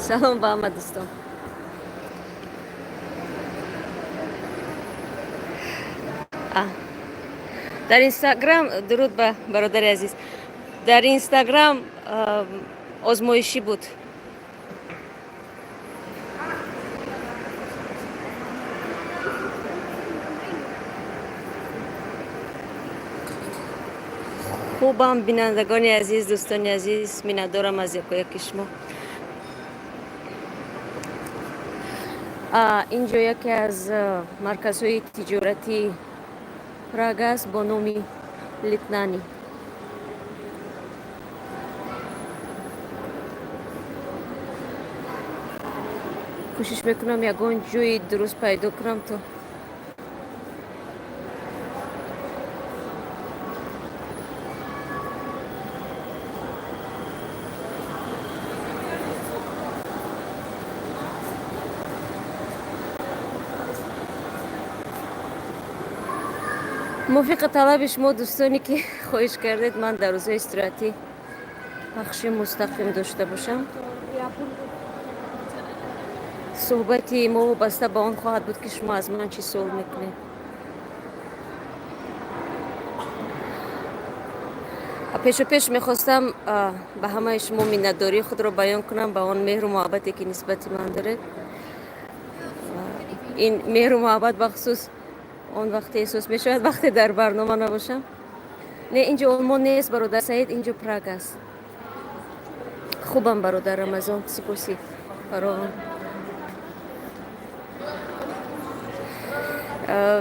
سلام به همه دوستان. آه. در اینستاگرام درود به برادر عزیز. در اینستاگرام آزمایشی بود. خوبم بینندگان عزیز، دوستان عزیز، میندارم از یکی شما. اینجا یکی از مرکزهای تجارتی پراگ است با نام لیتنانی. کوشش میکنم یگان جوی درست پیدا کنم تا موافق طلب شما دوستانی که خواهش کردید من در روزهای استراحتی بخش مستقیم داشته باشم. صحبتی ما وابسته به آن خواهد بود که شما از من چی سوال میکنید. پیش میخواستم به همه شما مینداری خود را بیان کنم به آن مهر و محبتی که نسبت من دارید. این مهر و محبت بخصوص اون وقتی احساس میشود وقتی در برنامه نباشم. نه اینجا آلمان نیست برادر سعید، اینجا پراگ است. خوبم برادر رمضان، سپاسی فراوان.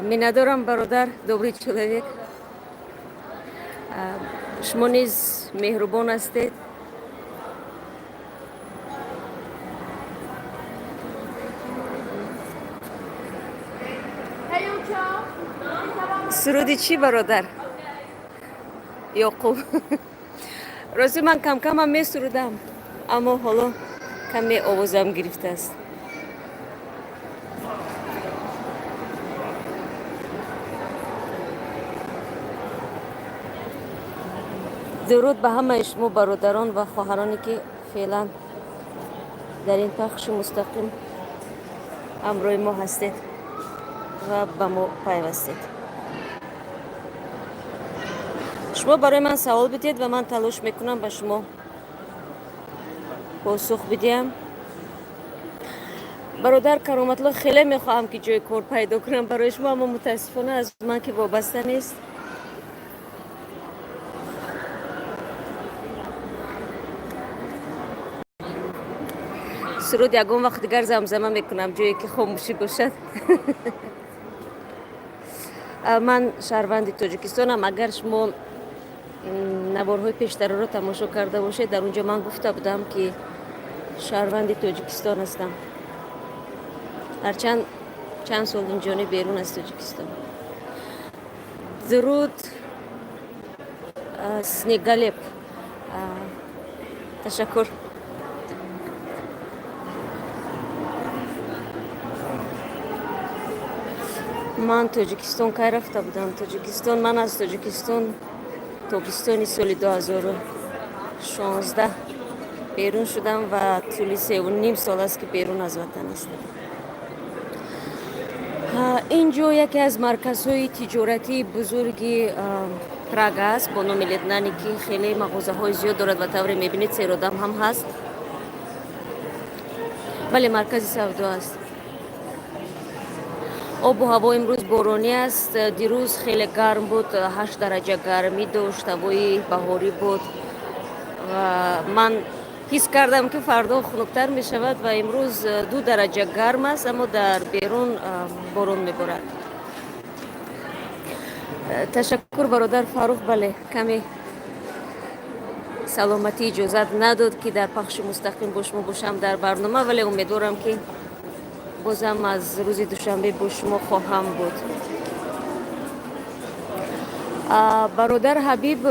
میندارم برادر добрый человек. شما نیز مهربان هستید. سرودی چی برادر؟ یعقوب. راستی من کم کم هم می سرودم اما حالا کمی آوازم گرفته است. درود به همه شما برادران و خواهرانی که فعلا در این پخش مستقیم همراه ما هستید و به ما پیوستید. شما برای من سوال بدید و من تلاش میکنم به شما پاسخ بدیم. برادر کرامت الله خیلی میخواهم که جای کار پیدا کنم برای شما اما متاسفانه از من که وابسته نیست. سرود یگان وقت دیگر زمزمه میکنم جایی که خاموشی باشد. من شهروند تاجیکستانم. اگر شما نوارهای پیشتر رو تماشا کرده باشید در اونجا من گفته بودم که شهروند تاجیکستان هستم. هرچند چند سال اینجا بیرون از تاجیکستان. درود سنگالیب. تشکر. من تاجیکستان که رفته بودم. من از تاجیکستان تابستان سال 2016 بیرون شدم و طولی 3.5 سال است که بیرون از وطن هستم. اینجا یکی از مرکزهای تجارتی بزرگی پراگ است با نام لیتنانی که خیلی مغازه های زیاد دارد و طوری میبینید سیرادم هم هست. ولی مرکز سودا است. آب و هوا امروز بارانی است. دیروز خیلی گرم بود، 8 درجه گرمی داشت، هوای بهاری بود و من حس کردم که فردا خنک‌تر می شود و امروز 2 درجه گرم است اما در بیرون باران می بارد. تشکر برادر فاروق. بله کمی سلامتی اجازت نداد که در پخش مستقیم با شما باشم در برنامه، ولی امیدوارم که بازم از روز دوشنبه با شما خواهم بود. برادر حبیب،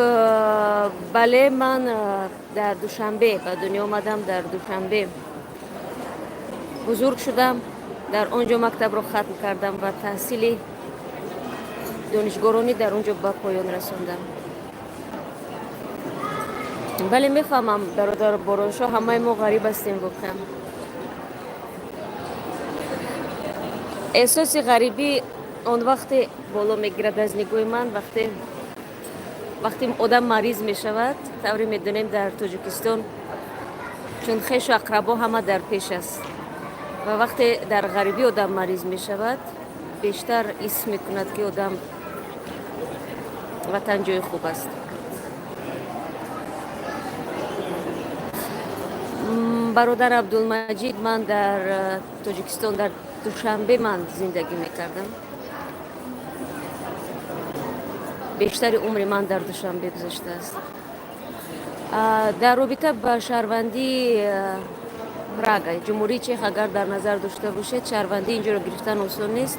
بله من در دوشنبه به دنیا آمدم. در دوشنبه بزرگ شدم، در آنجا مکتب را ختم کردم و تحصیل دانشگاهی در اونجا به پایان رساندم. بله میفهمم برادر بارانشاه، همه ما غریب هستیم واقعا. احساس غریبی آن وقتی بالا میگیرد از نگاه من وقتی آدم مریض می شود. طوری میدونیم در تاجیکستان چون خیش و اقربا همه در پیش است و وقتی در غریبی آدم مریض می شود بیشتر حس می کند که آدم وطن جای خوب است. برادر عبدالمجید، من در تاجیکستان در دوشنبه من زندگی میکردم. بیشتر عمر من در دوشنبه گذشته است. در رابطه با شهروندی پراگ جمهوری چک اگر در نظر داشته باشید شهروندی اینجا رو گرفتن آسان نیست.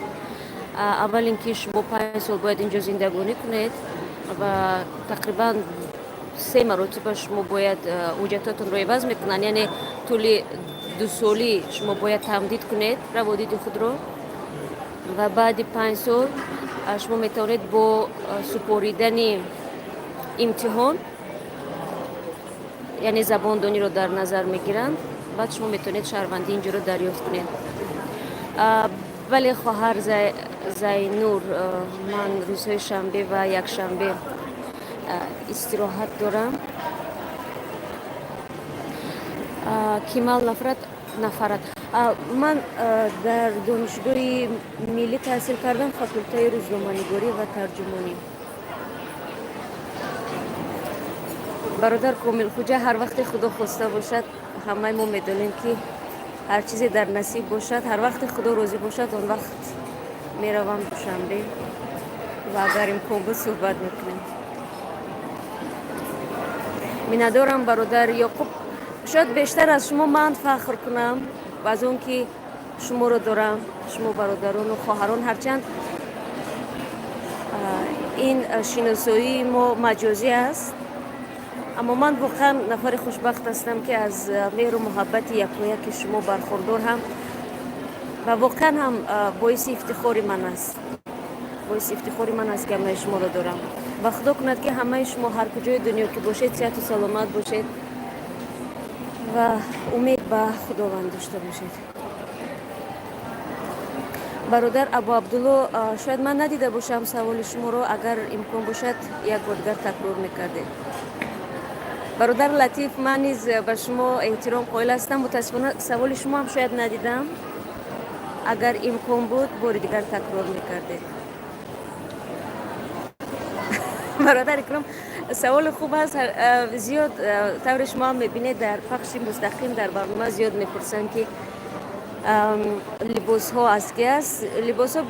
اول اینکه شما 5 سال باید اینجا زندگانی کنید و تقریبا 3 مرتبه شما باید حجتاتون رو عوض میکنن، یعنی طول 2 سالی شما باید تمدید کنید روادید خود رو و بعد 5 سال شما میتونید با سپاریدن امتحان، یعنی زباندانی رو در نظر میگیرند، بعد شما میتونید شهروندی اینجا رو دریافت کنید. ولی خواهر زینور، من روزهای شنبه و یک شنبه استراحت دارم. کمال نفرت من در دانشگاه ملی تحصیل کردم، فاکولته روزنامه‌نگاری و ترجمانی. برادر کامل خوجه هر وقت خدا خواسته باشد، همه ما میدونیم که هر چیزی در نصیب باشد، هر وقت خدا راضی باشد اون وقت میروم دوشنبه و اگر امکان بود صحبت میکنیم. میندارم برادر یعقوب، شاید بیشتر از شما من فخر کنم و از اون که شما رو دارم، شما برادران و خواهران، هرچند این شناسایی ما مجازی است، اما من واقعا نفر خوشبخت هستم که از مهر و محبت یکایک شما برخوردار هم و واقعا هم باعث افتخار من است. باعث افتخار من است که همه شما رو دارم و خدا کند که همه شما هر کجای دنیا که باشید صحت و سلامت باشید و امید به خداوند داشته باشید. برادر ابو عبدالله، شاید من ندیده باشم سوال شما رو، اگر امکان باشد یک بار دیگر تکرار میکردید. برادر لطیف، من نیز به شما احترام قائل هستم، متاسفانه سوال شما هم شاید ندیدم، اگر امکان بود بار دیگر تکرار میکردید. برادر اکرام، سوال خوب است. زیاد طور شما هم میبینید در پخش مستقیم در برنامه زیاد میپرسن که لباس ها از کی است. لباس ها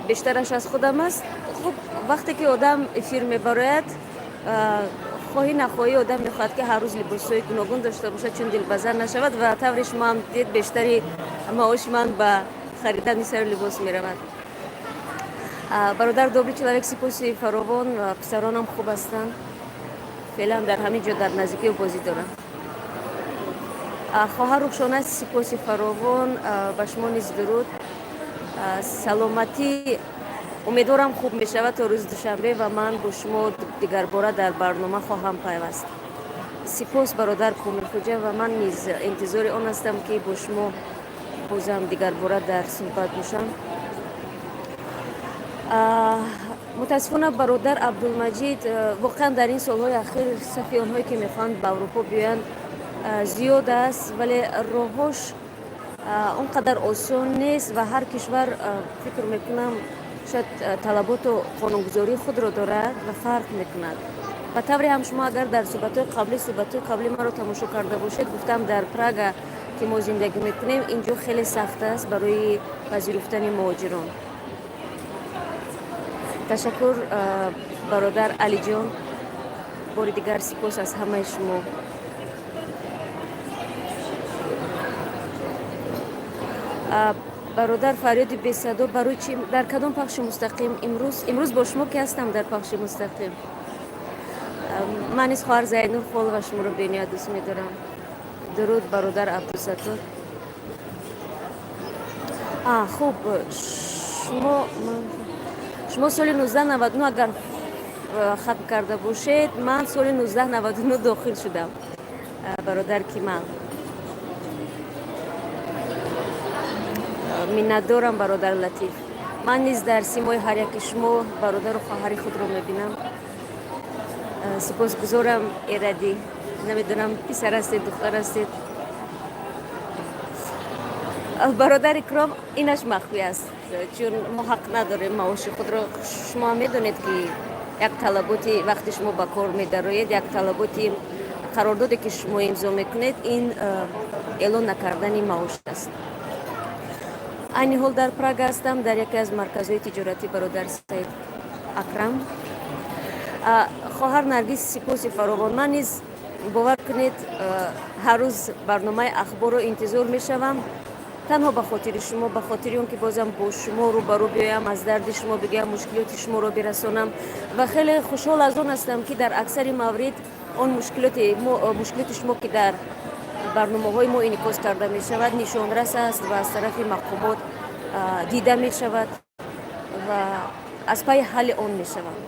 بیشترش از خودم است. خب وقتی که آدم افیر میبراید خواهی نخواهی آدم میخواد که هر روز لباس های گوناگون داشته باشد چون دلبزر نشود و طور شما هم دید بیشتری معاش من به خریدن سر لباس میرود. برادر دوبلی چلاک سپاسی فراوان و پسرانم خوب هستند، فعلا در همین جا در نزدیکی بازی دارم. خواهر رخشانه سپاسی فراوان، به شما نیز درود. سلامتی امیدوارم خوب می شود تا روز دوشنبه و من با شما دیگر باره در برنامه خواهم پیوست. سپاس برادر کامل خوجه و من نیز انتظار آن هستم که با شما بازم دیگر باره در صحبت باشم. متاسفانه برادر عبدالمجید، واقعا در این سالهای اخیر صفی آنهایی که میخواند به اروپا بیایند زیاد است، ولی راهش اونقدر آسان نیست و هر کشور فکر میکنم شاید طلبات و قانونگذاری خود را دارد و فرق میکند. و طوری هم شما اگر در صحبت قبلی ما رو تماشا کرده باشید، گفتم در پراگ که ما زندگی میکنیم اینجا خیلی سخت است برای پذیرفتن مهاجران. تشکر برادر علی جان، بار دیگر سپاس از همه شما. برادر فریاد بی صدا، برای چی در کدام پخش مستقیم؟ امروز با شما که هستم در پخش مستقیم. من از خواهر زینور خال و شما رو بینیاد دوست می‌دارم. درود برادر عبدالستار. خوب، شما سال 1999 اگر ختم کرده باشید، من سال 1999 داخل شدم. برادر کیمال، миннатдорам бародар Латиф. ман низ дар симои ҳар яки шумо бародару хоҳари худро мебинам. сипосгузорам эради намедонам писар ҳастед духтар ҳастед. бародари икром инаш махфӣ аст, чун мо ҳақ надорем маоши худро. шумо ҳам медонед ки як талаботи вақти шумо ба кор медароед, як талаботи қарордоде ки шумо имзо мекунед, ин эълон накардани маош аст. айни ҳол дар Прага ҳастам, дар яке аз марказҳои тиҷоратӣ бародар Саид Акрам. хоҳар Наргиз, сипоси фаровон. ман низ бовар кунед ҳар рӯз барномаи ахборро интизор мешавам, танҳо ба хотири шумо, ба хотири он ки бозам бо шумо рӯбарӯ биёям, аз дарди шумо бигӯям, мушкилоти шуморо бирасонам. ва хеле хушҳол аз он ҳастам ки дар аксари маврид он мушкилоти шумо ки дар барномаҳои мо инъикос карда мешавад нишонрас аст ва аз тарафи мақомот дида мешавад ва аз пайи ҳалли он мешавад.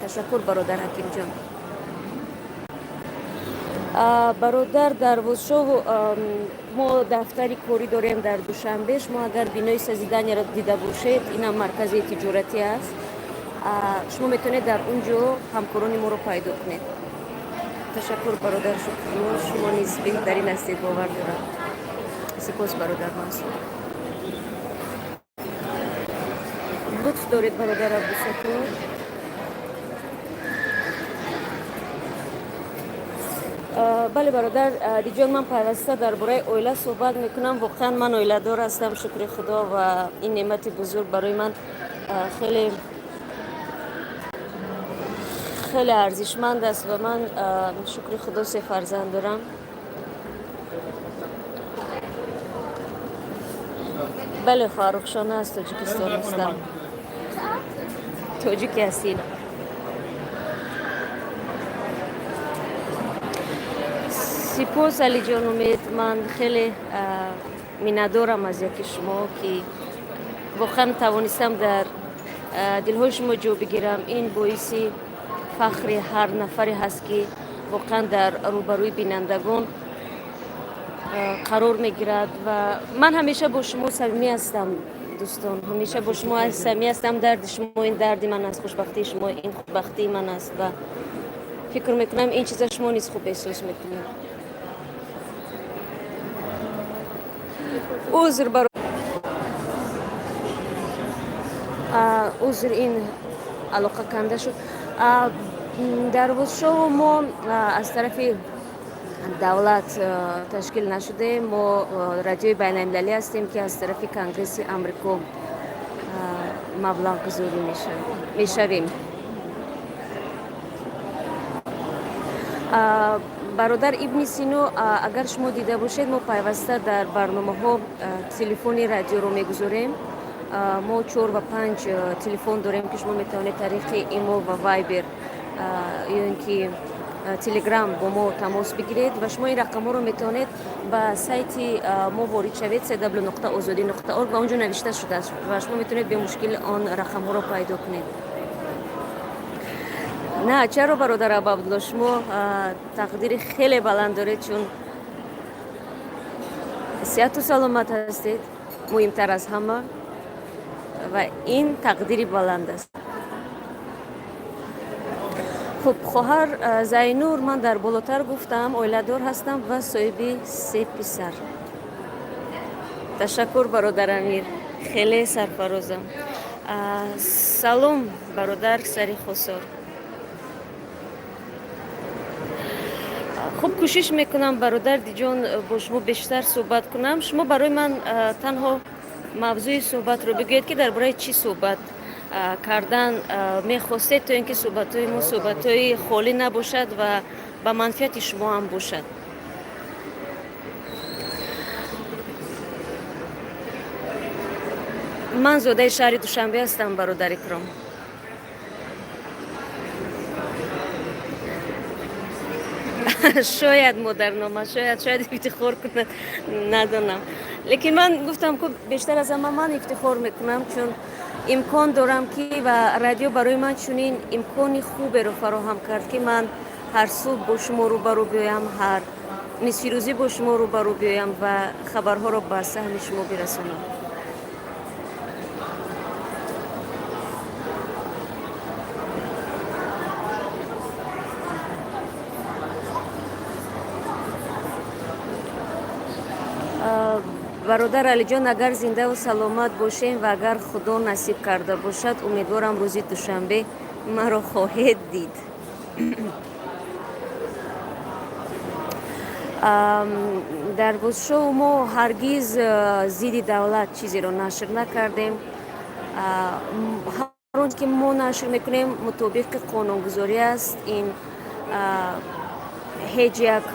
ташаккур бародар ҳакимҷон. бародар Дарвозшоҳ, мо дафтари корӣ дорем дар Душанбе. шумо агар бинои созиданиеро дида бошед, инам маркази тиҷоратӣ аст. шумо метавонед дар унҷо ҳамкорони моро пайдо кунед. ташаккур бародар, шукриё. шумо низ беҳтарин ҳастед, бовар дорам. сипос бародар Мансур. лутф доред бародар Абдусатор. бале бародар диҷон, ман пайваста дар бораи оила суҳбат мекунам. воқеан ман оиладор ҳастам, шукри худо, ва ин неъмати бузург барои ман хеле арзишманд аст ва ман шукри худо 3 фарзанд дорам. бале хоҳарухшона аз Тоҷикистон ҳастам. тоҷики асил. сипос алиҷон умед. ман хеле миннатдорам аз яки шумо ки воқеан тавонистам дар дилҳои шумо ҷо бигирам. ин боиси фахри ҳар нафаре ҳаст ки воқеан дар рӯбарӯи бинандагон қарор мегирад. ва ман ҳамеша бо шумо самимӣ ҳастам дӯстон, ҳамеша бо шумо самимӣ ҳастам. дарди шумо ин дарди ман аст, хушбахтии шумо ин хушбахтии ман аст ва фикр мекунам ин чиза шумо низ хуб эҳсос мекунед. узр ин алоқаканда шуд. Дарвозшоҳ мо аз тарафи давлат ташкил нашудем. мо радиои байналмилалӣ ҳастем ки аз тарафи Конгресси Амрико маблағгузорӣ мешавем. бародар Ибни Сино, агар шумо дида бошед, мо пайваста дар барномаҳо телефони радиоро мегузорем. мо 4 ва 5 телефон дорем ки шумо метавонед тариқи имо ва вайбер ё ин ки телеграм бо мо тамос бигиред ва шумо ин рақамҳоро метавонед ба сайти мо ворид шавед www.ozodi.org ва онҷо навишта шудааст ва шумо метавонед бемушкил он рақамҳоро пайдо кунед. на чаро бародар Абдулло, шумо тақдири хеле баланд доред, чун сеҳату саломат ҳастед, муҳимтар аз ҳама, ва ин тақдири баланд аст. хуб, хоҳар Зайнур, ман дар болотар гуфтам, оиладор ҳастам ва соҳиби 3 писар. ташаккур бародар Амир, хеле сарфарозам. салом бародар Сари Хосор. хуб, кӯшиш мекунам бародар Диҷон бо шумо бештар суҳбат кунам. шумо барои ман танҳо мавзӯи суҳбатро бигӯед ки дар бораи чӣ суҳбат кардан мехостед, то ин ки суҳбатҳои мо суҳбатҳои холӣ набошад ва ба манфиати шумо ҳам бошад. ман зодаи шаҳри Душанбе ҳастам, бародар икром. шояд модарнома, шояд ифтихор кунад, надонам. лекин ман гуфтам ки бештар аз ҳама ман ифтихор мекунам, чун имкон дорам ки ва радио барои ман чунин имкони хуберо фароҳам кард ки ман ҳар субҳ бо шумо рӯбарӯ биёям, ҳар нисфи рӯзӣ бо шумо рӯбарӯ биёям ва хабарҳоро ба саҳни шумо бирасонам. бародар алиҷон, агар зиндаву саломат бошем ва агар худо насиб карда бошад, умедворам рӯзи душанбе маро хоҳед дид. дар бозшоу мо ҳаргиз зидди давлат чизеро нашр накардем. ҳар он ки мо нашр мекунем мутобиқи қонунгузорӣ аст. ин ҳеҷ як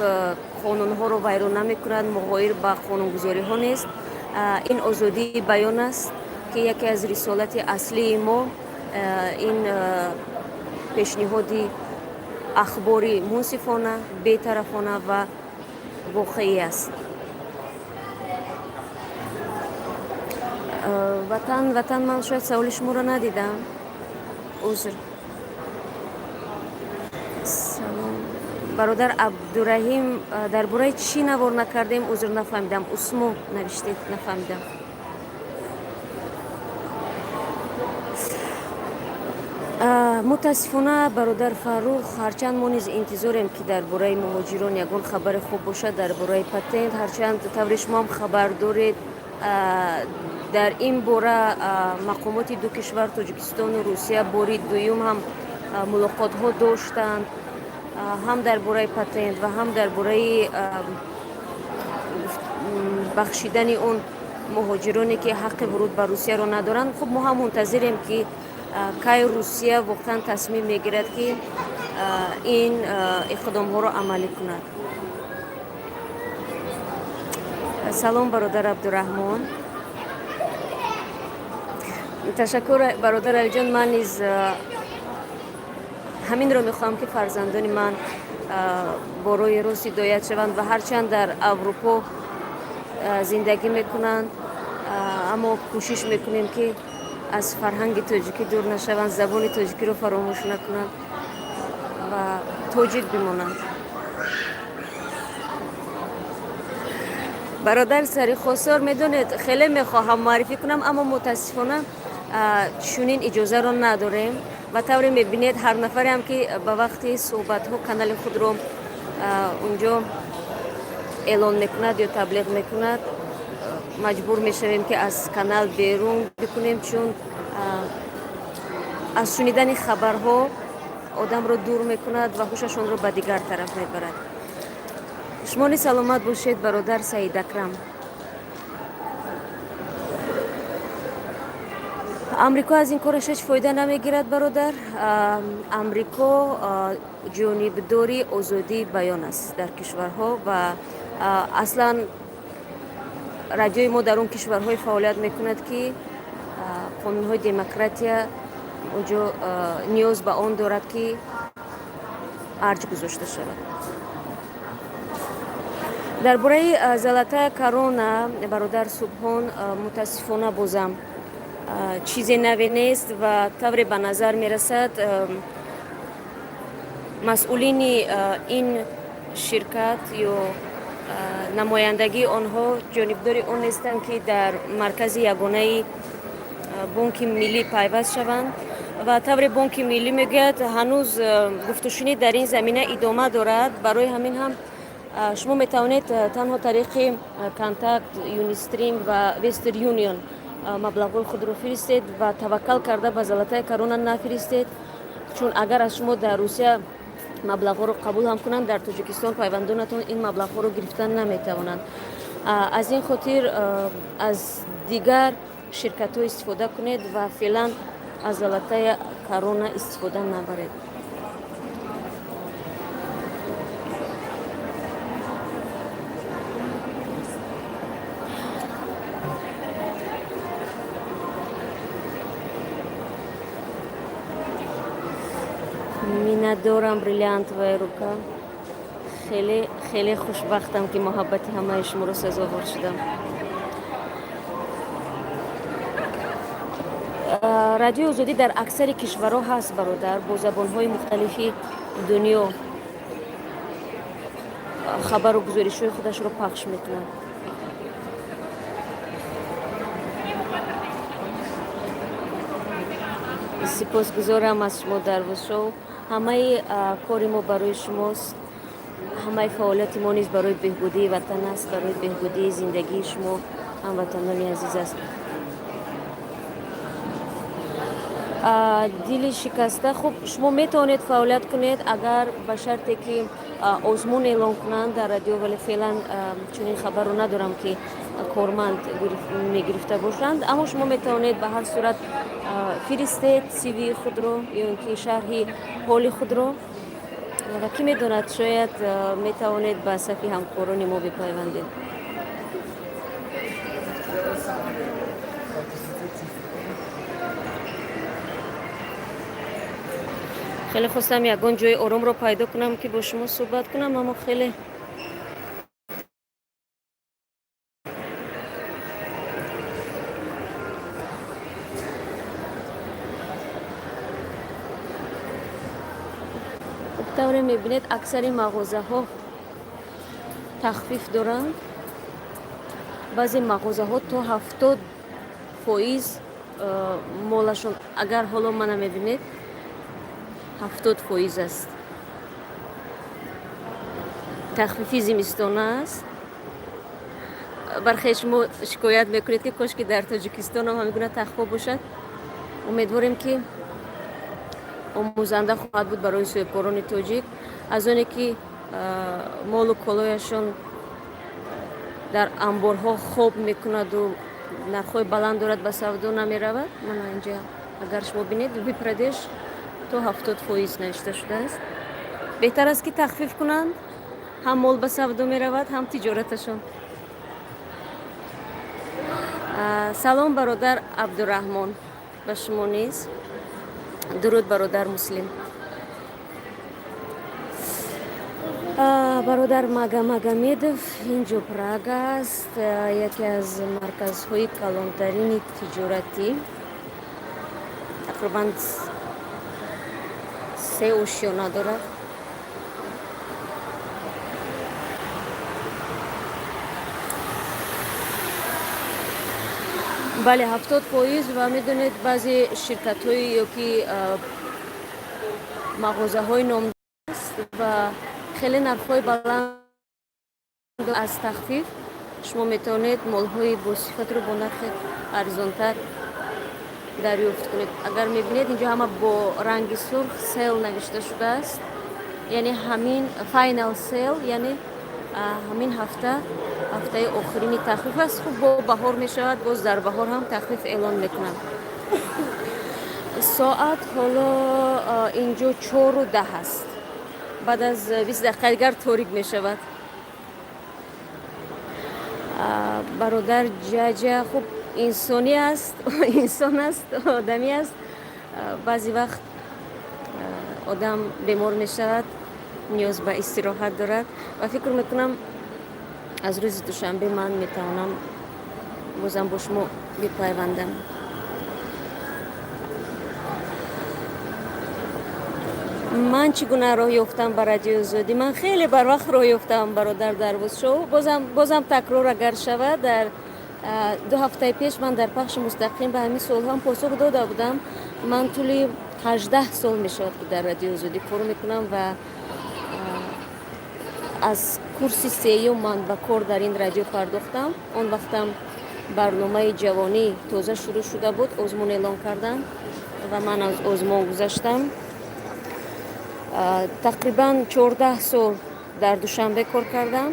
қонунҳоро вайрон намекунад, муғоир ба қонунгузориҳо нест. ин озодии баён аст ки яке аз рисолати аслии мо ин пешниҳоди ахбори мунсифона, бетарафона ва воқеӣ аст. ватан ман шояд саволи шуморо надидам. узр. салом. бародар Абдураҳим, дар бораи чӣ навор накардем? узр, нафаҳмидам. усмо навиштед, нафаҳмидам. мутаассифона бародар Фаррух, ҳарчанд мо низ интизорем ки дар бораи муҳоҷирон ягон хабари хуб бошад дар бораи патент, ҳарчанд таври шумо ҳам хабар доред дар ин бора мақомоти ду кишвар Тоҷикистону Русия бори дуюм ҳам мулоқотҳо доштанд, ҳам дар бораи патент ва ҳам дар бораи бахшидани он муҳоҷироне ки ҳаққи вуруд ба Русияро надоранд. хуб, мо ҳам мунтазирем ки кай Русия воқеан тасмим мегирад ки ин иқдомҳоро амалӣ кунад. салом бародар Абдураҳмон. ташаккур бародар алиҷон. ман низ ҳаминро мехоҳам ки фарзандони ман бо роҳи рост ҳидоят шаванд ва ҳарчанд дар Аврупо зиндагӣ мекунанд, аммо кӯшиш мекунем ки аз фарҳанги тоҷикӣ дур нашаванд, забони тоҷикиро фаромӯш накунанд ва тоҷик бимонанд. бародар Сарихосор, медонед хеле мехоҳам муаррифӣ кунам, аммо мутаассифона чунин иҷозаро надорем ва тавре мебинед ҳар нафаре ҳам ки ба вақти суҳбатҳо канали худро унҷо эълон мекунад ё таблиғ мекунад, маҷбур мешавем ки аз канал берун бикунем, чун аз шунидани хабарҳо одамро дур мекунад ва ҳушашонро ба дигар тараф мебарад. шумо низ саломат бошед бародар Саид Акрам. амрико аз ин кораш ҳеҷ фоида намегирад бародар. амрико ҷонибдори озодии баён аст дар кишварҳо ва аслан радиои мо дар он кишварҳое фаъолият мекунад ки қонунҳои демократия онҷо ниёз ба он дорад ки арҷ гузошта шавад. дар бораи Золотая корона бародар Субҳон, мутаассифона бозам чизе наве нест ва тавре ба назар мерасад масъулини ин ширкат ё намояндагии онҳо ҷонибдори он нестанд ки дар маркази ягонаи бонки миллӣ пайваст шаванд ва тавре бонки миллӣ мегӯяд ҳанӯз гуфтушунид дар ин замина идома дорад. барои ҳамин ҳам шумо метавонед танҳо тариқи контакт, Юнистрим ва Вестер Юнион маблағҳои худро фиристед ва таваккал карда ба Золотая корона нафиристед, чун агар аз шумо дар Русия маблағҳоро қабул ҳам кунанд, дар Тоҷикистон пайвандонатон ин маблағҳоро гирифтан наметавонанд. аз ин хотир аз дигар ширкатҳо истифода кунед ва феълан аз Золотая корона истифода набаред. миннатдорам бриллиантовая рука. хеле хушбахтам ки муҳаббати ҳамаи шуморо сазовор шудам. радиои озодӣ дар аксари кишварҳо ҳаст бародар, бо забонҳои мухталифи дунё хабару гузоришҳои худашро пахш мекунад. сипосгузорам аз шумо Дарвозшоу. ҳамаи кори мо барои шумост, ҳамаи фаъолияти мо низ барои беҳбудии ватан аст, барои беҳбудии зиндагии шумо هموطنان عزیز است. دل شکسته خب شما میتونید فعالیت کنید اگر به شرطی که آزمون اعلام کنند در رادیو، ولی فعلا چنین خبر رو ندارم که کارمند میگرفته باشند، اما شما میتونید به هر صورت فرستید سیوی خود رو یا اینکه شرح حال خود رو و کی میدوند شاید میتوانید به صفی همکاران ما بپیوندید. خیلی خواستم یکان جای آرام رو پیدا کنم که با شما صحبت کنم، اما خیلی طوری میبینید اکثر مغازه ها تخفیف دارند. بعضی مغازه ها تا 70% مالشون، اگر حالا منو میبینید 70% است. تخفیفی زمستانه است. برخی شما شکایت میکنید که کاش که در تاجیکستان هم همین تخفیف باشد. امیدواریم که آموزنده خواهد بود برای صاحبکاران تاجیک، از آنی که مال و کالایشان در انبارها خواب میکند و نرخ‌های بلند دارد به سودا نمیرود. من اینجا اگر شما بینید بپردش تا 70% نوشته شده است. بهتر است که تخفیف کنند، هم مال به سودا میرود هم تجارتشان. سلام برادر عبدالرحمن به شما نیز. درود برادر مسلم. برادر магомедов اینجا پراگ است، یکی از مرکزهای کلانترین تجارتی. تقریبا 3 آشیانه دارد. بله 70% و میدونید بعضی شرکت های یا که مغازه های نام است و خیلی نرخ های بلند از تخفیف شما میتونید مال های با صفت رو با نرخ ارزانتر دریافت کنید. اگر میبینید اینجا همه با رنگ سرخ سیل نوشته شده است، یعنی همین فاینال سیل، یعنی همین هفته آخرین تخفیف است. خوب با بهار می شود، باز در بهار هم تخفیف اعلان میکنند. ساعت حالا اینجا 4:10 است. بعد از 20 دقیقه دیگر تاریک می شود. برادر جاجا خوب انسانی است، انسان است، آدمی است. بعضی وقت آدم بیمار می شود، نیاز به استراحت دارد و فکر میکنم از روز دوشنبه من میتوانم بازم با شما بپیوندم. من چگونه راه یافتم به رادیو آزادی؟ من خیلی بر وقت راه یافتم برادر درویش شو. بازم تکرار اگر شود، در 2 هفته پیش من در پخش مستقیم به همین سوال هم پاسخ داده بودم. من طول 18 سال می شود که در رادیو آزادی کار میکنم و از کورس 3 من به کار در این رادیو پرداختم. اون وقتم برنامه جوانی تازه شروع شده بود، آزمون اعلام کردن و من از آزمون گذشتم. تقریبا 14 سال در دوشنبه کار کردم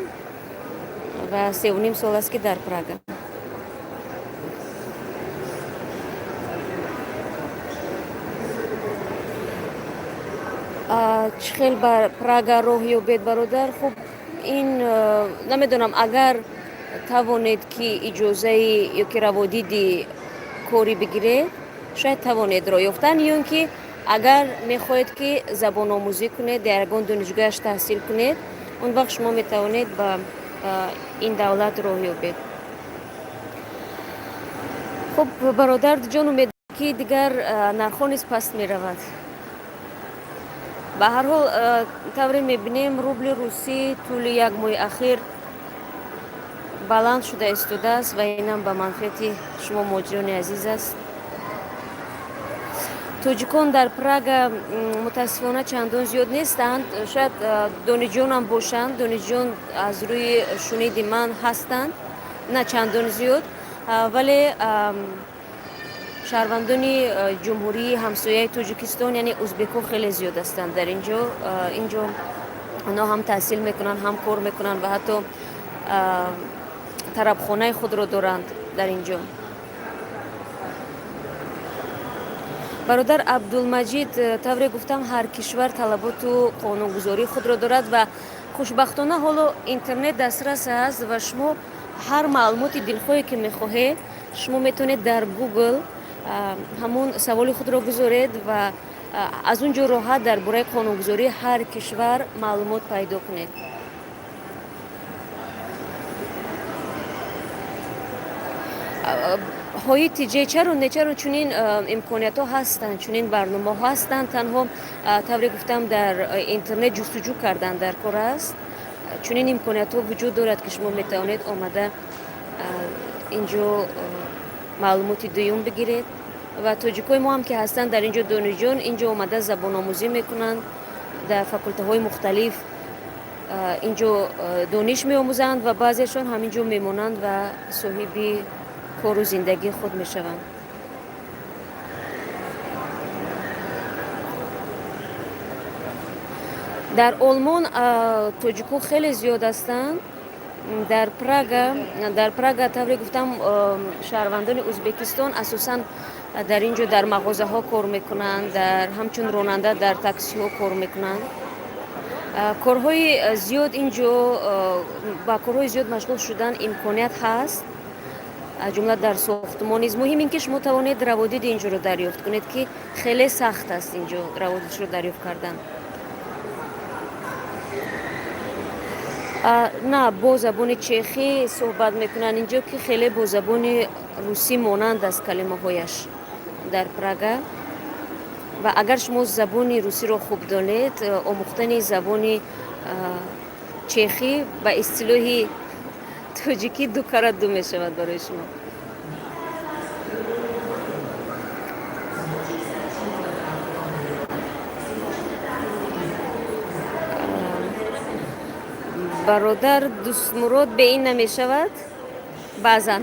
و 3.5 سال است که در پراگم. چخیل بر پراگ راه یابید برادر؟ خب این نمیدونم، اگر توانید که اجازه یا که روادید کاری بگیرید شاید توانید راه یافتن، یا که اگر میخواهید که زبان آموزی کنید در یگان دانشگاه تحصیل کنید، اون وقت شما میتوانید به این دولت راه یابید. خب برادر جان، امید که دیگر نرخ نیز پست میرود. به هر حال طوری میبینیم روبل روسی طول 1 ماه اخیر بلند شده ایستاده است و اینم به منفعت شما مهاجران عزیز است. توجیکان در پراگ متاسفانه چندان زیاد نیستند. شاید دانشجویان هم باشند، دانشجویان از روی شنید من هستند، نه چندان زیاد. ولی شهروندان جمهوری همسایه تاجیکستان یعنی ازبکو خیلی زیاد هستند در اینجا اونا هم تحصیل میکنن هم کار میکنن و حتی طربخانه خود را دارند در اینجا. برادر عبدالمجید طوری گفتم هر کشور طلبات و قانونگذاری خود را دارد و خوشبختانه حالا اینترنت دسترس است و شما هر معلوماتی دلخواهی که میخواهید شما میتونید در گوگل همون سوال خود را بذارید و از اونجا راحت درباره قانونگذاری هر کشور معلومات پیدا کنید. های تیجه چرا چنین امکانیت ها هستند، چنین برنامه ها هستند، تنها طوری گفتم در اینترنت جستجو کردن در کار است. چنین امکانیت ها وجود دارد که شما میتوانید آمده اینجا معلوماتی دوم بگیرید و تاجیکای ما هم که هستند در اینجا دانشجویان اینجا آمده زبان آموزی میکنند در فاکولته های مختلف اینجا دانش می آموزند و بعضیشان همینجا میمونند و صاحب کار و زندگی خود میشوند. در آلمان تاجیکو خیلی زیاد هستند. در پراگ طوری گفتم شهروندان ازبکستان اساساً در اینجا در مغازه ها کار میکنند، در همچون راننده در تاکسی ها کار میکنند. کارهای زیاد اینجا با کارهای زیاد مشغول شدن امکانیت هست، از جمله در ساختمان نیز. مهم این که شما توانید روادید اینجا رو دریافت کنید که خیلی سخت است اینجا روادیدش رو دریافت کردن. نه با زبان چخی صحبت میکنن اینجا که خیلی با زبان روسی مانند از کلمه هایش در پراگ و اگر شما زبان روسی رو خوب دانید آموختن زبان چخی به اصطلاح تاجیکی دو کارت دو می شود برای شما. برادر دوست مراد به این نمی شود بعضا.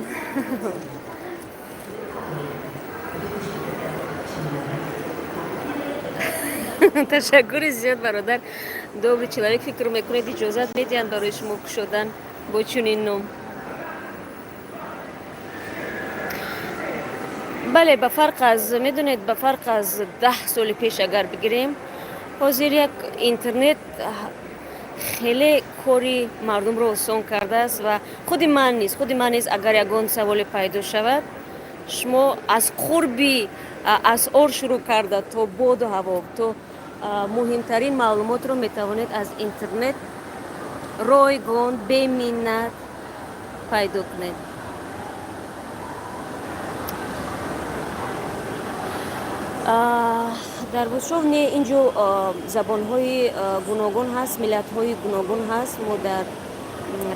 تشکر زیاد برادر. دوباره چلاک فکر میکنید اجازت میدین برای شما شدن با چنین نام. بله به فرق از 10 سال پیش اگر بگیریم حاضر یک اینترنت خیلی کاری مردم رو آسان کرده است و خود من نیست اگر یگان سوال پیدا شود شما از قربی از اور شروع کرده تا باد و هوا تا مهمترین معلومات رو میتوانید از اینترنت رایگان به منت پیدا کنید. در بوشهر اینجا زبان‌های گوناگون هست، ملت‌های گوناگون هست. ما در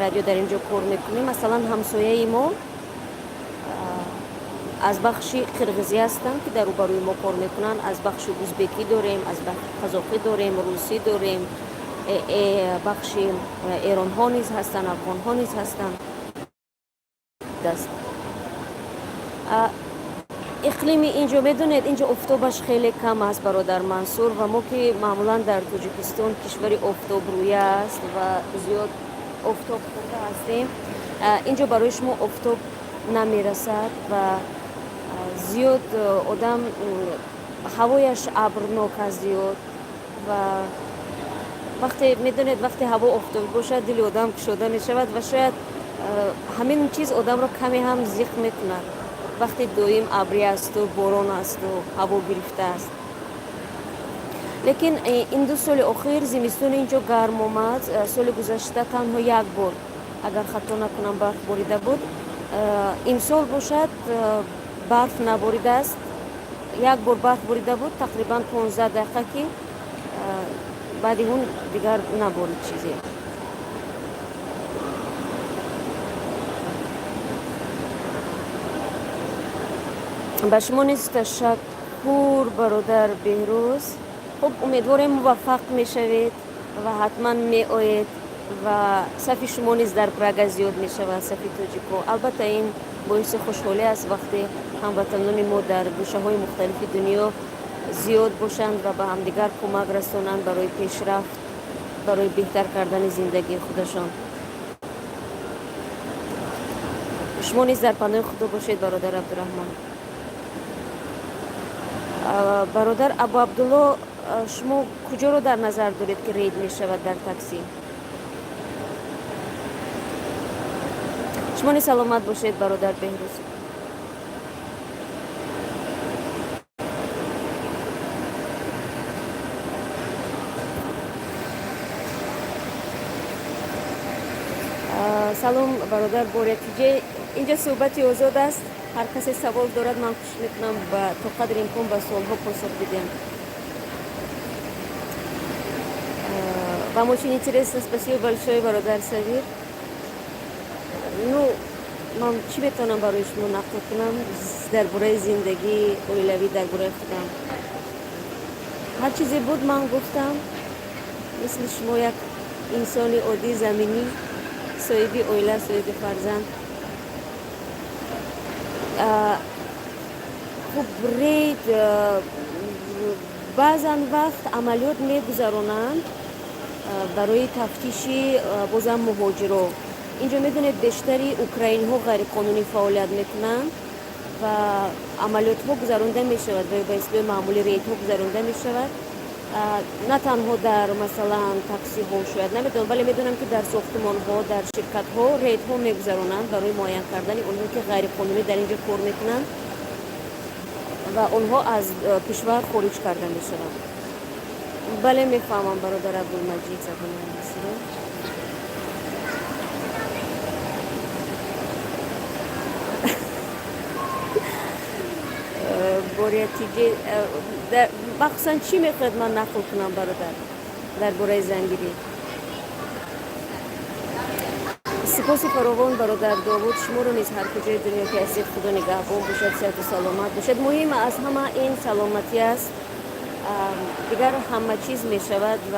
رادیو در اینجا کار میکنیم. مثلا همسایه ما از بخش قرغیزی هستند که در روبروی ما کار میکنن، از بخش ازبکی داریم، از بخش قزاقی داریم، روسی داریم، بخش ایران ها نیز هستن، افغان ها نیز هستن. اقلیم اینجا میدونید اینجا افتابش خیلی کم است برادر منصور و ما که معمولا در تاجیکستان کشوری افتاب رویه است و زیاد افتاب خورده هستیم، اینجا برای شما افتاب نمیرسد و زیاد آدم هوایش ابرناک است زیاد و وقتی میدونید وقتی هوا افتابی باشد دل آدم کشاده میشود و شاید همین چیز آدم را کمی هم زیق میکند وقتی دویم ابری است و باران است و هوا گرفته است. لیکن این 2 سال اخیر زمستون اینجا گرم آمد. سال گذشته تنها یک بار اگر خطا نکنم برف باریده بود. امسال باشد برف نباریده است. یک بار برف باریده بود تقریبا 15 دقیقه که بعد اون دیگر نبارید چیزی. به شما نیز تشکر برادر بهروز. خب امیدوارم موفق میشوید و حتما می آیید و صف شما نیز در پراگ زیاد می شود، صف تاجیکو. البته این باعث خوشحالی است وقتی هموطنان ما در گوشه‌های مختلف دنیا زیاد باشند و به همدیگر کمک رسانند برای پیشرفت، برای بهتر کردن زندگی خودشان. شما نیز در پناه خدا باشید برادر عبدالرحمن. برادر ابو عبدالله، شما کجا رو در نظر دارید که رید می شود در تاکسی؟ شما نیز سلامت باشید برادر بهروز. سلام برادر بورتیجه، اینجا صحبت آزاد است. هر کسی سوال دارد من کوشش میکنم تا قدر امکان به سوالها پاسخ بدم. Вам очень интересно, спасибо большое, برادر صغیر. من چی بتونم برای شما نقل کنم درباره زندگی اویلوی درباره خودم؟ هر چیزی بود من گفتم. مثل شما یک انسان عادی زمینی، صاحب اویله، صاحب فرزند. خب رید بعضا وقت عملیات میگذرانند برای تفتیش بازم مهاجرو. اینجا میدونید بیشتری اوکراینی ها غیر قانونی فعالیت میکنند و عملیات ها گذرانده می شود و به اصطلاح معمولی رید ها گذرانده می شود. نه تنها در مثلا تاکسی ها شاید نمیدونم، ولی میدونم که در ساختمان ها، در شرکت ها رید ها میگذرانند برای معاین کردن اونها که غیر قانونی در اینجا کار میکنند و اونها از کشور خارج کرده می شوند. بله میفهمم برادر عبدالمجید زبان انگلیسی رو. بوریتیجی مخصوصا چی میخواد من نقل کنم برادر درباره زنگیری؟ سپاس فراوان برادر داوود. شما رو نیز هر کجای دنیا که هستید خدا نگهبان باشد، صحت و سلامت باشد. مهم از همه این سلامتی است. دیگر همه چیز می شود و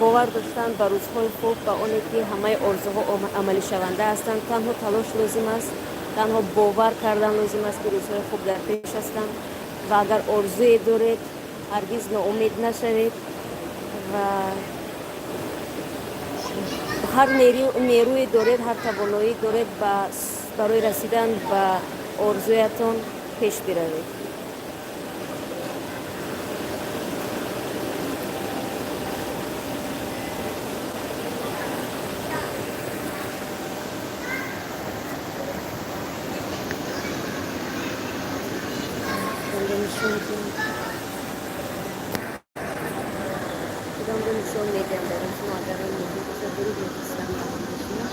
باور داشتن به روزهای خوب و آنی که همه آرزوها عملی شونده هستند. تنها تلاش لازم است، تنها باور کردن لازم است که روزهای خوب در پیش هستند و اگر آرزوی دارید هرگز ناامید نشوید و هر نیروی دارید، هر توانایی دارید برای رسیدن به آرزویتان پیش بروید. نشون میدم برای شما اگر این موضوع بسید برید میفرستم شما.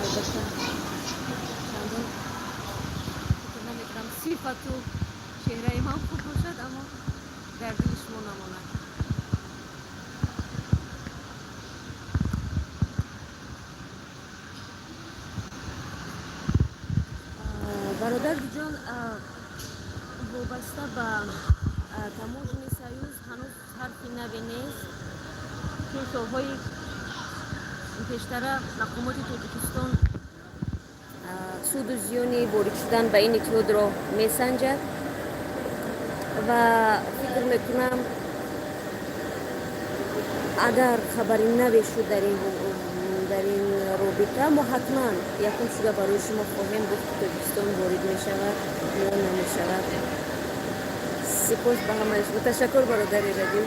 البته چندان فکر نمیکنم صفت و چهره من خوب باشد، اما در دل شما نماند. برادر جان، وابسته به تماشای سیوز هنوز حرفی نوی نیست. چون سالهای پیشتر مقامات تاجیکستان سود و زیانی وارد شدن به این اتحاد را میسنجد و فکر میکنم اگر خبری نوی شد در این رابطه ما حتما یکم شده برای شما خواهیم گفت که تاجیکستان وارد می شود یا نمی شود. سپاس به همه شما. تشکر برادر رادیو.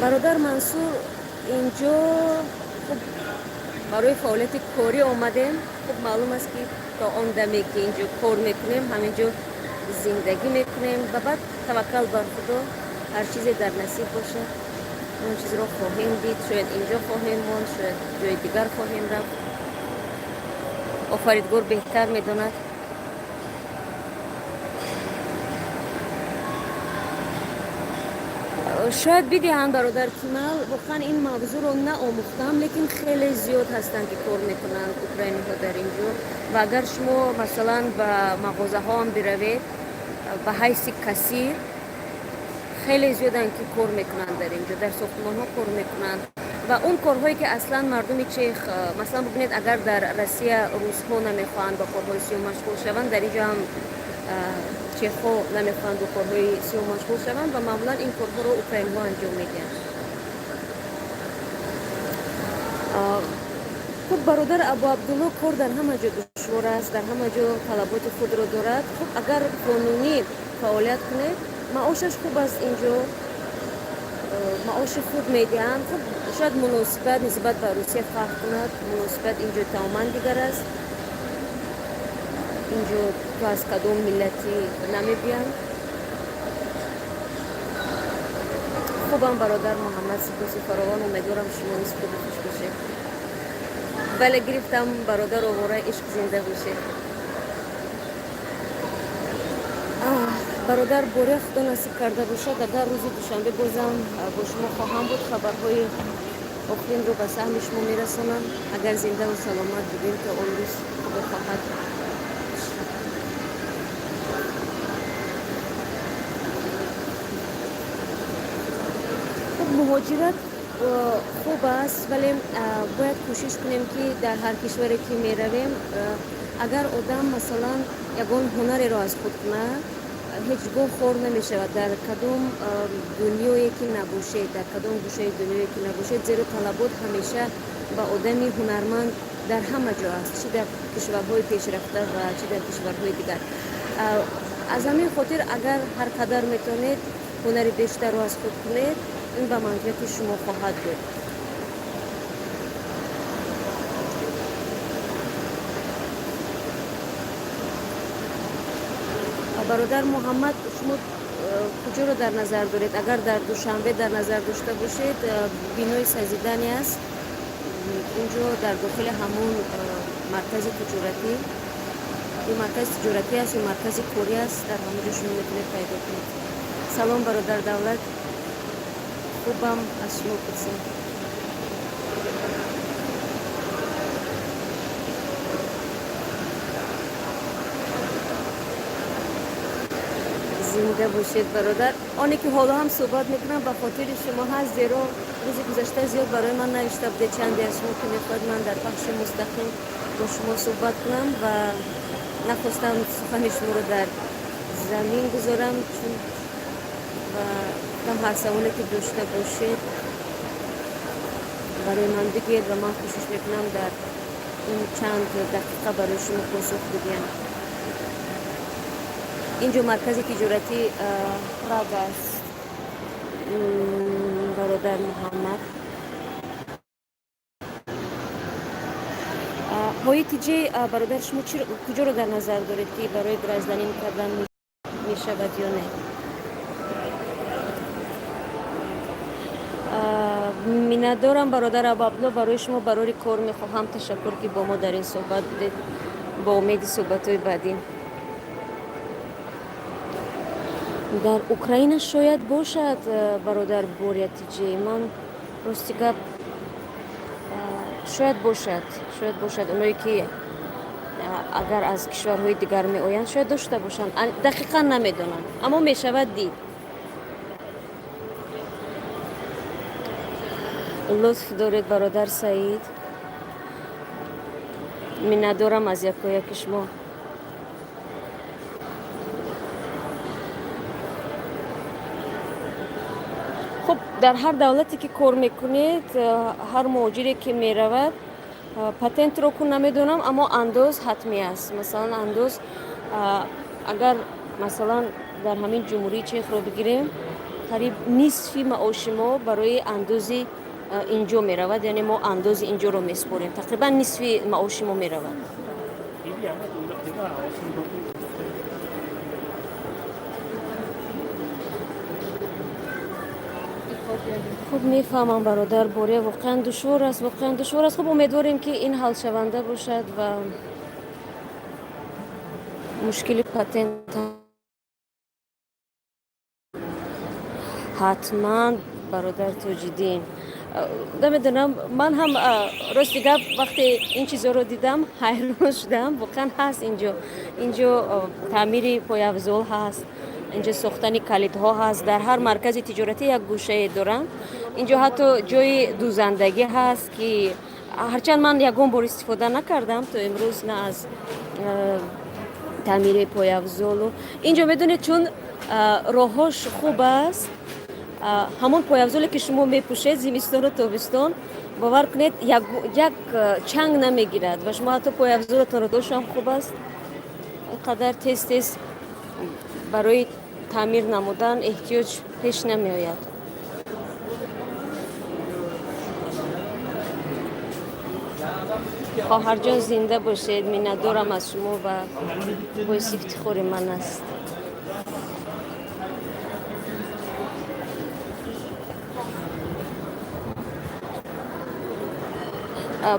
برادر منصور، اینجا خب برای فعالیت کاری آمدیم. خب معلوم است که تا آن دمی که اینجا کار میکنیم همینجا زندگی میکنیم و بعد توکل بر خدا، هر چیزی در نصیب باشه اون چیز را خواهیم دید. شاید اینجا خواهیم ماند، شاید جای دیگر خواهیم رفت. آفریدگار بهتر میداند. شاید بدهند برادر کمال، واقعا این موضوع رو نه آموختم، لیکن خیلی زیاد هستند که کار میکنند اوکراینی ها در اینجا و اگر شما مثلا به مغازه ها هم بروید به حیث کثیر خیلی زیادن که کار میکنن در اینجا، در ساختمان ها کار میکنن و اون کارهایی که اصلا مردم چیخ مثلا ببینید اگر در روسیه روس‌ها نمیخوان با کارهای سیاه مشغول شوند، در اینجا هم چیخ‌ها نمیخوان با کارهای سیاه مشغول شوند و معمولا این کارها رو اوکراین‌ها انجام میدن. خب برادر ابو عبدالله کار در همه جا دشوار است، در همه جا طلبات خود را دارد. خب اگر قانونی فعالیت کنه معاشش خوب است اینجا، معاش خوب میدهند. خب شاید مناسبت نسبت به روسیه فرق کند، مناسبت اینجا تماما دیگر است. اینجا تو از کدام ملتی نمیبین. خوبم برادر محمد، سپاس فراوان، امیدوارم شما نیز خوب خوش باشه. بله گرفتم برادر آواره عشق زنده باشه. برادر بوره خدا نصیب کرده باشد اگر روز دوشنبه بازم با شما خواهم بود، خبرهای آخرین رو به سهم شما میرسانم. اگر زنده و سلامت بودیم تا اون روز خدا خواهد. خب مهاجرت خوب است ولی باید کوشش کنیم که در هر کشوری که می رویم اگر آدم مثلا یگان هنری را از خود کنه هیچگاه خور نمی شود در کدام دنیایی که نباشه، در کدام گوشه دنیایی که نباشه، زیرا طلبات همیشه با آدمی هنرمند در همه جا است، چه در کشورهای پیشرفته و چه در کشورهای دیگر. از همین خاطر اگر هر قدر میتونید هنری بیشتر را از خود کنید، این به منظورت شما خواهد بود. برادر محمد شما کجا رو در نظر دارید؟ اگر در دوشنبه در نظر داشته باشید بینای سازیدنی است اونجا در داخل همون مرکز تجارتی، این مرکز تجارتی است و مرکز کوری است، در همه جا شما میتونید پیدا کنید. سلام برادر دولت، خوبم، از شما پرسیم. زنده باشید برادر. آنی که حالا هم صحبت میکنم به خاطر شما هست، زیرا روز گذشته زیاد برای من نوشته بوده چندی از شما که میخواد من در بخش مستقیم با شما صحبت کنم و نخواستم سخن شما رو در زمین گذارم چون و هر سوالی که داشته باشید برای من بگید و من کوشش میکنم در این چند دقیقه برای شما پاسخ بدیم. اینجا مرکز تجارتی پراگ است برادر محمد. های تیجی برادر شما کجا رو در نظر دارید که برای گرازدانی کردن می شود یا نه؟ میندارم برادر ابوعبدالله، برای شما برای کار میخواهم تشکر که با ما در این صحبت بودید، با امید صحبت های بعدی. در اوکراین شاید باشد برادر بوریتیجی، من راستی گپ شاید باشد اونایی که اگر از کشورهای دیگر می آیند شاید داشته باشند، دقیقا نمیدونم اما می شود دید. لطف دارید برادر سعید، من ندارم از یک شما. خب در هر دولتی که کار میکنید هر مهاجری که میرود پتنت رو کن نمیدونم اما انداز حتمی است. مثلا انداز اگر مثلا در همین جمهوری چک رو بگیریم قریب نصفی معاش ما برای اندازی اینجا می رود، یعنی ما انداز اینجا رو می سپاریم، تقریبا نصفی معاش ما می رود. خب میفهمم برادر بوره، واقعا دشوار است. خب امیدواریم که این حل شونده باشد و مشکل پتنت حتما برادر تاج‌الدین. نمیدونم من هم راستی گپ وقتی این چیزا رو دیدم حیران شدم. واقعا هست اینجا تعمیری پایه‌افزار هست، اینجا ساختن کلیدها هست. در هر مرکز تجارتی یک گوشه دارن. اینجا حتی جای دوزندگی هست که هرچند من یکم بار استفاده نکردم تا امروز، نه از تعمیر پایافزال. اینجا میدونید چون راهاش خوب است، همون پایافزالی که شما میپوشید زمستان و تابستان، باور کنید یک چنگ نمیگیرد و شما حتی پایافزالتان رو هم خوب است. اینقدر تیز برای تعمیر نمودن احتیاج پیش نمی آید. خواهر جان زنده باشید، میندارم از شما و باعث افتخار من است.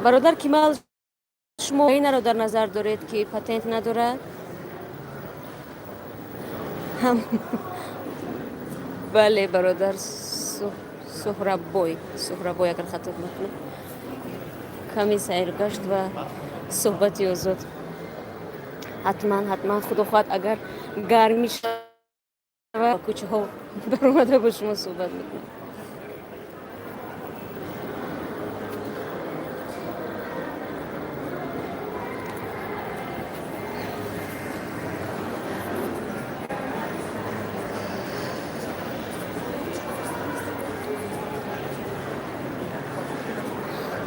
برادر کمال، شما این را در نظر دارید که پتنت ندارد؟ هم بله برادر سهرابای اگر خطاب نکنم، کمی سیرگشت و صحبتی آزاد. حتما خدا خواهد اگر گرمی شود کوچه ها برآمده با شما صحبت میکنم.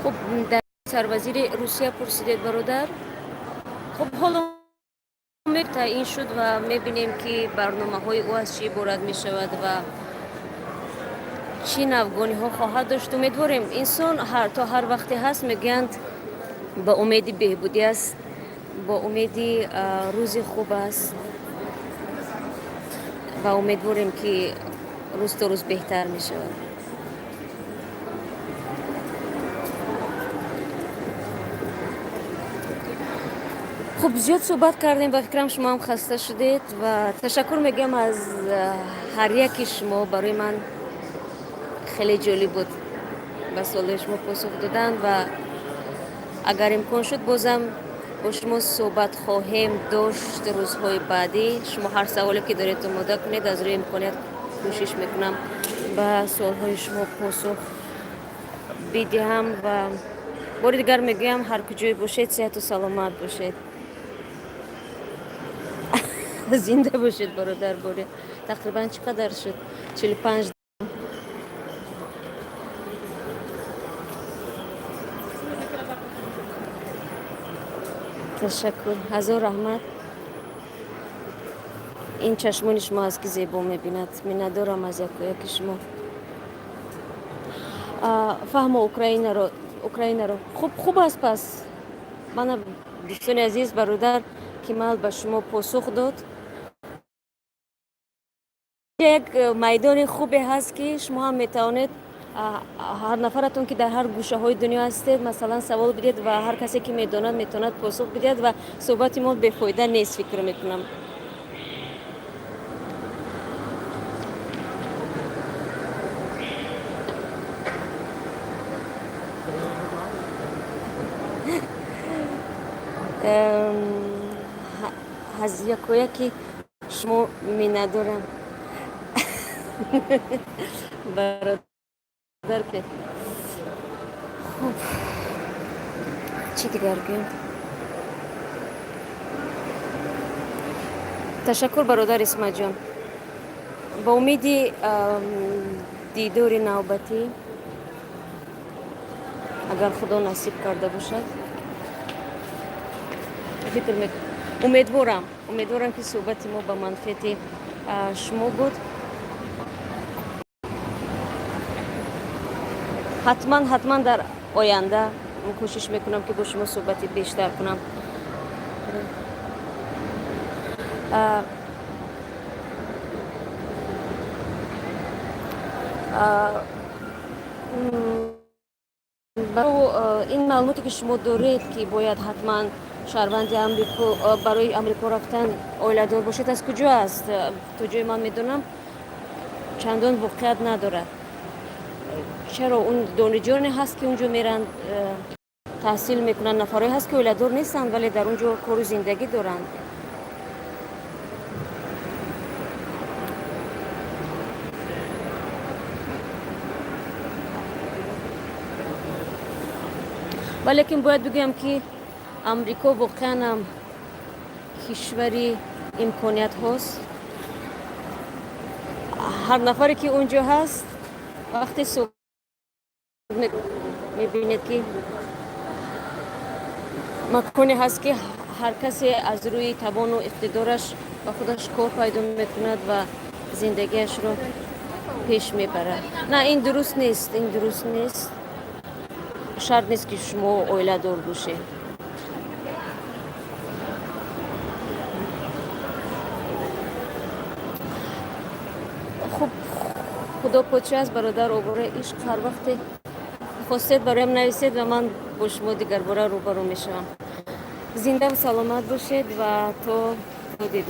خب در سروزیر روسیه پرسیدید برادر. خب حالا تعیین شد و میبینیم که برنامه های او از چی عبارت می شود و چی نوگانی ها خواهد داشت. امیدواریم انسان هر وقتی هست میگند با امید بهبودی است، با امید روز خوب است و امیدواریم که روز تا روز بهتر می شود. خب زیاد صحبت کردیم و فکرم شما هم خسته شدید و تشکر میگم از هر یک شما. برای من خیلی جالب بود به سوال شما پاسخ دادن و اگر امکان شد بازم با شما صحبت خواهیم داشت روزهای بعدی. شما هر سوالی که دارید آماده کنید، از روی امکانیت کوشش میکنم به سوالهای شما پاسخ بدهم و بار دیگر میگم هر کجای باشید صحت و سلامت باشید. زنده باشید برادر. باره تقریبا چقدر شد؟ 45. تشکر، هزار رحمت. این چشمان شما از که زیبا میبیند. من ندارم از یک شما. فهم اوکراین رو خوب است. پس من دوستان عزیز برادر کمال به شما پاسخ داد. یک میدان خوبی هست که شما هم میتوانید هر نفرتون که در هر گوشه های دنیا هستید مثلا سوال بدید و هر کسی که میداند میتواند پاسخ بدید و صحبت ما بیفایده نیست. فکر میکنم از یکی شما می ندارم برادر که خوب چی دیگر بگم. تشکر برادر اسمت جان. با امید دیدار نوبتی اگر خدا نصیب کرده باشد. امیدوارم که صحبت ما به منفعت شما بود. حتما در آینده کوشش میکنم که با شما صحبت بیشتر کنم. این معلوماتی که شما دارید که باید حتما شهروند امریکا برای امریکا رفتن آیله‌دار باشید از کجا است؟ تو جای من میدونم چندان واقعیت ندارد. چرا اون دانشجویانی هست که اونجا میرن تحصیل میکنن، نفرایی هست که آیله‌دار نیستن ولی در اونجا کار و زندگی دارن. ولیکن باید بگویم که امریکا واقعا هم کشوری امکانیت هست. هر نفری که اونجا هست وقتی صحبت میبینید که مکانی هست که هر کسی از روی توان و اقتدارش با خودش کار پیدا میکند و زندگیش رو پیش میبرد. نه این درست نیست، این درست نیست. شرط نیست که شما اویله دار باشید. خب خدا پاچه از برادر عبور عشق هر وقت خواستید برایم نویسید و من با شما دیگر باره روبرو میشم. زنده و سلامت باشید و تا دیدار.